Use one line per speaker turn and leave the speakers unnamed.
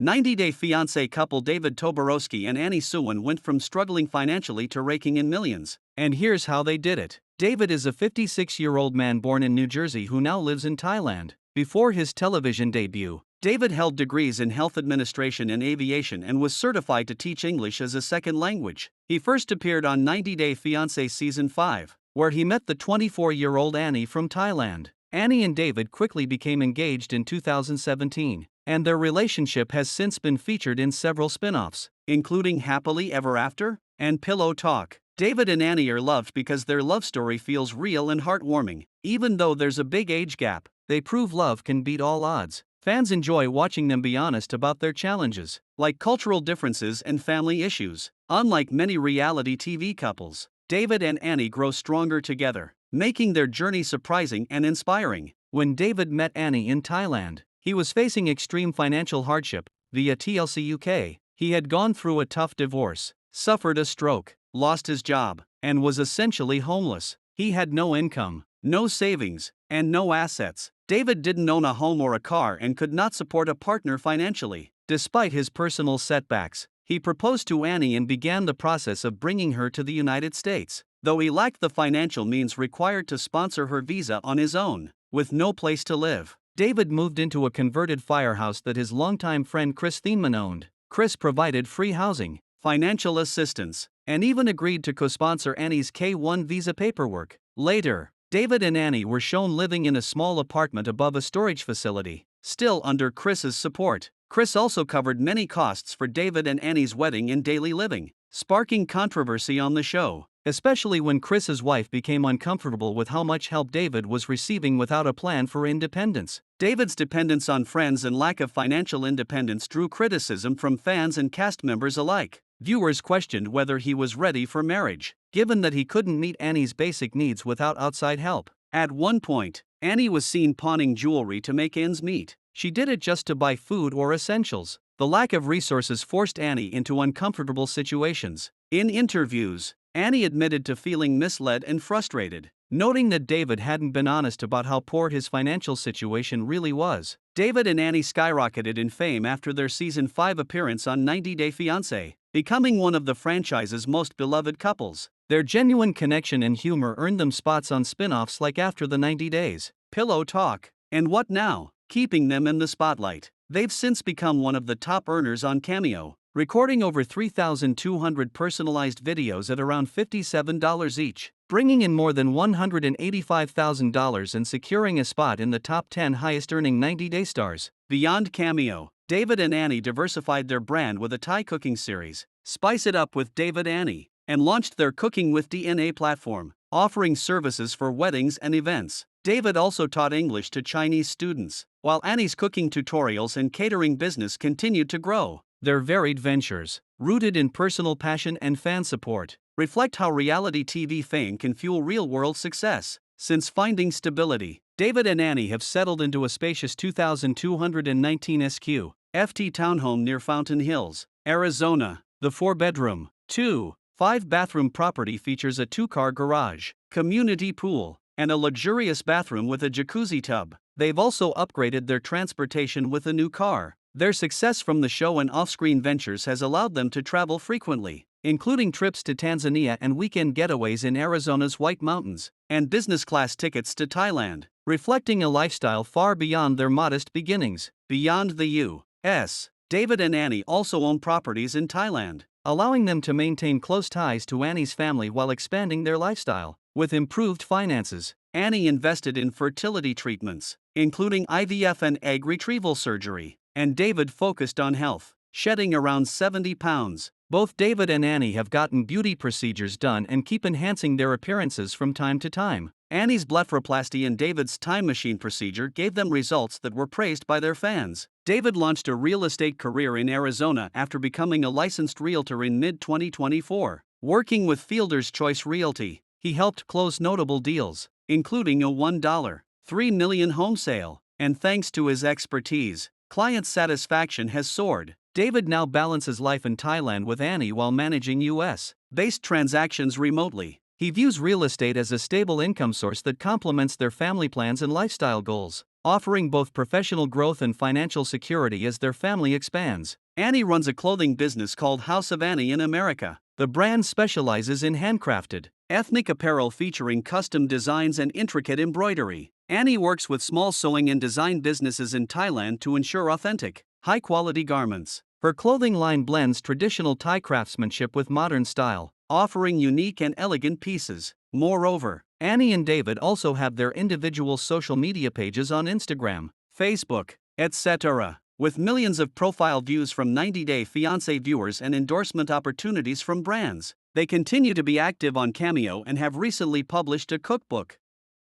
90-Day Fiancé couple David Toborowski and Annie Suwon went from struggling financially to raking in millions. And here's how they did it. David is a 56-year-old man born in New Jersey who now lives in Thailand. Before his television debut, David held degrees in health administration and aviation and was certified to teach English as a second language. He first appeared on 90-Day Fiancé Season 5, where he met the 24-year-old Annie from Thailand. Annie and David quickly became engaged in 2017, and their relationship has since been featured in several spin-offs, including Happily Ever After and Pillow Talk. David and Annie are loved because their love story feels real and heartwarming. Even though there's a big age gap, they prove love can beat all odds. Fans enjoy watching them be honest about their challenges, like cultural differences and family issues. Unlike many reality TV couples, David and Annie grow stronger together, making their journey surprising and inspiring. When David met Annie in Thailand, he was facing extreme financial hardship. Via TLC UK, he had gone through a tough divorce, suffered a stroke, lost his job, and was essentially homeless. He had no income, no savings, and no assets. David didn't own a home or a car and could not support a partner financially. Despite his personal setbacks, he proposed to Annie and began the process of bringing her to the United States. Though he lacked the financial means required to sponsor her visa on his own, with no place to live, David moved into a converted firehouse that his longtime friend Chris Thiemann owned. Chris provided free housing, financial assistance, and even agreed to co-sponsor Annie's K-1 visa paperwork. Later, David and Annie were shown living in a small apartment above a storage facility, still under Chris's support. Chris also covered many costs for David and Annie's wedding and daily living, sparking controversy on the show, especially when Chris's wife became uncomfortable with how much help David was receiving without a plan for independence. David's dependence on friends and lack of financial independence drew criticism from fans and cast members alike. Viewers questioned whether he was ready for marriage, given that he couldn't meet Annie's basic needs without outside help. At one point, Annie was seen pawning jewelry to make ends meet. She did it just to buy food or essentials. The lack of resources forced Annie into uncomfortable situations. In interviews, Annie admitted to feeling misled and frustrated, noting that David hadn't been honest about how poor his financial situation really was. David and Annie skyrocketed in fame after their Season 5 appearance on 90-Day Fiancé, becoming one of the franchise's most beloved couples. Their genuine connection and humor earned them spots on spin-offs like After the 90 Days, Pillow Talk, and What Now?, keeping them in the spotlight. They've since become one of the top earners on Cameo, recording over 3,200 personalized videos at around $57 each, bringing in more than $185,000 and securing a spot in the top 10 highest-earning 90-day stars. Beyond Cameo, David and Annie diversified their brand with a Thai cooking series, Spice It Up with David Annie, and launched their Cooking with DNA platform, offering services for weddings and events. David also taught English to Chinese students, while Annie's cooking tutorials and catering business continued to grow. Their varied ventures, rooted in personal passion and fan support, reflect how reality TV fame can fuel real-world success. Since finding stability, David and Annie have settled into a spacious 2,219 sq.ft townhome near Fountain Hills, Arizona. The 4-bedroom, 5-bathroom property features a 2-car garage, community pool, and a luxurious bathroom with a jacuzzi tub. They've also upgraded their transportation with a new car. Their success from the show and off-screen ventures has allowed them to travel frequently, including trips to Tanzania and weekend getaways in Arizona's White Mountains, and business-class tickets to Thailand, reflecting a lifestyle far beyond their modest beginnings. Beyond the U.S., David and Annie also own properties in Thailand, allowing them to maintain close ties to Annie's family while expanding their lifestyle. With improved finances, Annie invested in fertility treatments, including IVF and egg retrieval surgery, and David focused on health, shedding around 70 pounds. Both David and Annie have gotten beauty procedures done and keep enhancing their appearances from time to time. Annie's blepharoplasty and David's time machine procedure gave them results that were praised by their fans. David launched a real estate career in Arizona after becoming a licensed realtor in mid-2024. Working with Fielder's Choice Realty, he helped close notable deals, including a $1.3 million home sale. And thanks to his expertise, client satisfaction has soared. David now balances life in Thailand with Annie while managing US-based transactions remotely. He views real estate as a stable income source that complements their family plans and lifestyle goals. offering both professional growth and financial security as their family expands. Annie runs a clothing business called House of Annie in America. The brand specializes in handcrafted, ethnic apparel featuring custom designs and intricate embroidery. Annie works with small sewing and design businesses in Thailand to ensure authentic, high-quality garments. Her clothing line blends traditional Thai craftsmanship with modern style, offering unique and elegant pieces. Moreover, Annie and David also have their individual social media pages on Instagram, Facebook, etc., with millions of profile views from 90-day Fiancé viewers and endorsement opportunities from brands. They continue to be active on Cameo and have recently published a cookbook.